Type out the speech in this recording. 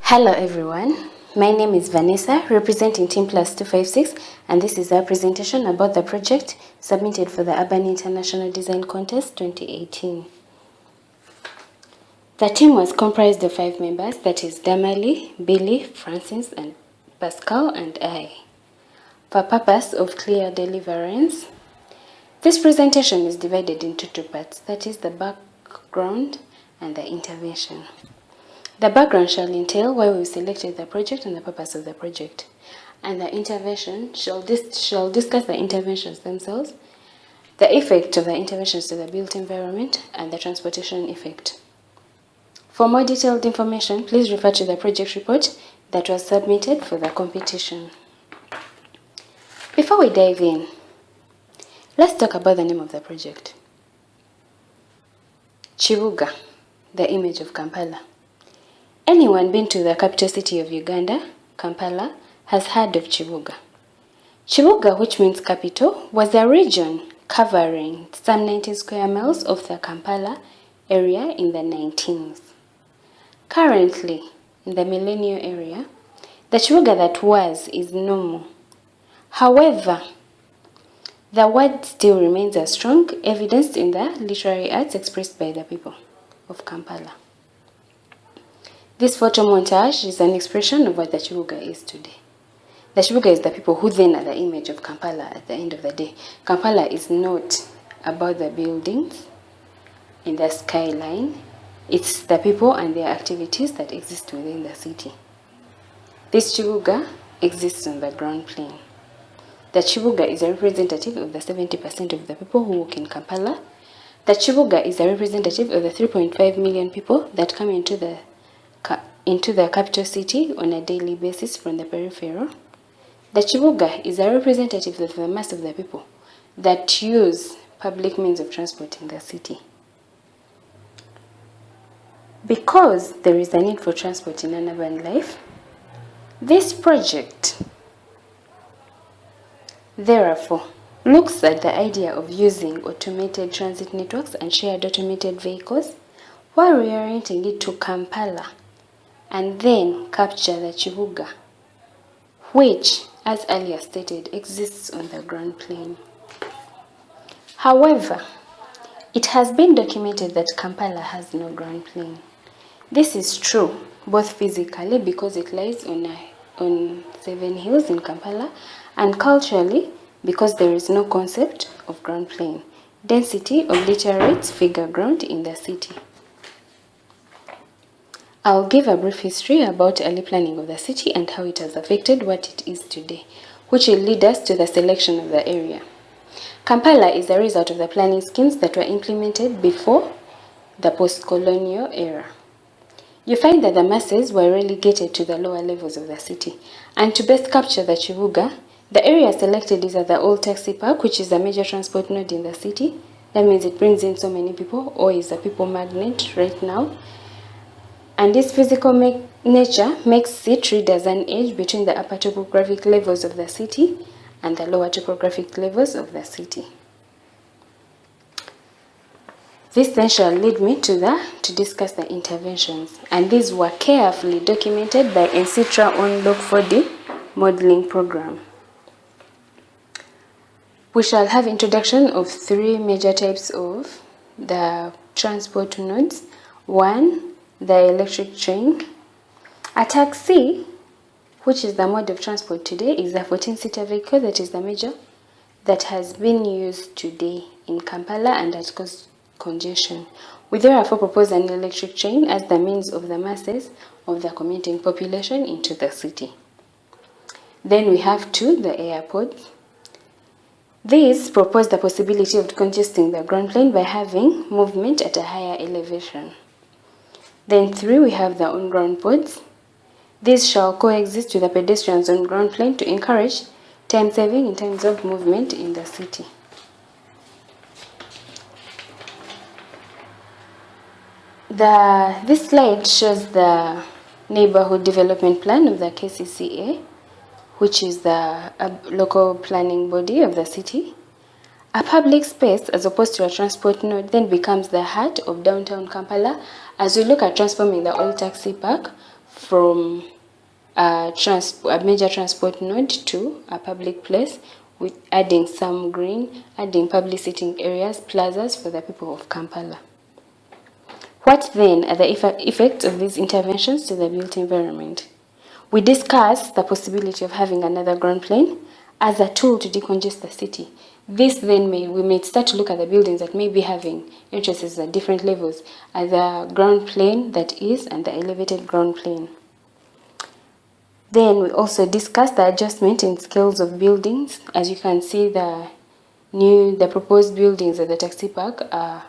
Hello everyone, my name is Vanessa representing Team Plus 256 and this is our presentation about the project submitted for the Urban International Design Contest 2018. The team was comprised of 5 members, that is Damali, Billy, Francis and Pascal and I. For purpose of clear deliverance, this presentation is divided into 2 parts, that is the background and the intervention. The background shall entail why we selected the project and the purpose of the project. And the intervention shall discuss the interventions themselves, the effect of the interventions to the built environment, and the transportation effect. For more detailed information, please refer to the project report that was submitted for the competition. Before we dive in, let's talk about the name of the project. Chibuga, the image of Kampala. Anyone been to the capital city of Uganda, Kampala, has heard of Chibuga. Chibuga, which means capital, was a region covering some 90 square miles of the Kampala area in the 19th. Currently, in the Millennium area, the Chibuga that was is no more. However, the word still remains a strong evidence in the literary arts expressed by the people of Kampala. This photo montage is an expression of what the Chibuga is today. The Chibuga is the people who then are the image of Kampala at the end of the day. Kampala is not about the buildings in the skyline. It's the people and their activities that exist within the city. This Chibuga exists on the ground plane. The Chibuga is a representative of the 70% of the people who work in Kampala. The Chibuga is a representative of the 3.5 million people that come into the capital city on a daily basis from the peripheral. The Chibuga is a representative of the mass of the people that use public means of transport in the city. Because there is a need for transport in an urban life, this project, therefore, looks at the idea of using automated transit networks and shared automated vehicles while reorienting it to Kampala and then capture the Chibuga, which, as earlier stated, exists on the ground plane. However, it has been documented that Kampala has no ground plane. This is true both physically because it lies on 7 hills in Kampala, and culturally because there is no concept of ground plane. Density obliterates figure ground in the city. I'll give a brief history about early planning of the city and how it has affected what it is today, which will lead us to the selection of the area. Kampala is a result of the planning schemes that were implemented before the post-colonial era. You find that the masses were relegated to the lower levels of the city, and to best capture the Chibuga, the area selected is at the old taxi park, which is a major transport node in the city. That means it brings in so many people, or is a people magnet right now. And this physical nature makes it read as an edge between the upper topographic levels of the city and the lower topographic levels of the city. This then shall lead me to discuss the interventions, and these were carefully documented by NCTRA on Log 4D modeling program. We shall have introduction of 3 major types of the transport nodes. 1, the electric train. A taxi, which is the mode of transport today, is a 14-seater vehicle that is the major that has been used today in Kampala and has caused congestion. We therefore propose an electric train as the means of the masses of the commuting population into the city. Then we have 2, the airports. These propose the possibility of congesting the ground plane by having movement at a higher elevation. Then 3, we have the on-ground pods. These shall coexist with the pedestrians on ground plane to encourage time saving in terms of movement in the city. This slide shows the neighborhood development plan of the KCCA, which is the local planning body of the city. A public space, as opposed to a transport node, then becomes the heart of downtown Kampala as we look at transforming the old taxi park from a major transport node to a public place, with adding some green, adding public sitting areas, plazas for the people of Kampala. What then are the effects of these interventions to the built environment? We discussed the possibility of having another ground plane as a tool to decongest the city. This then we may start to look at the buildings that may be having entrances at different levels, as a ground plane that is and the elevated ground plane. Then we also discussed the adjustment in scales of buildings. As you can see, the proposed buildings at the taxi park are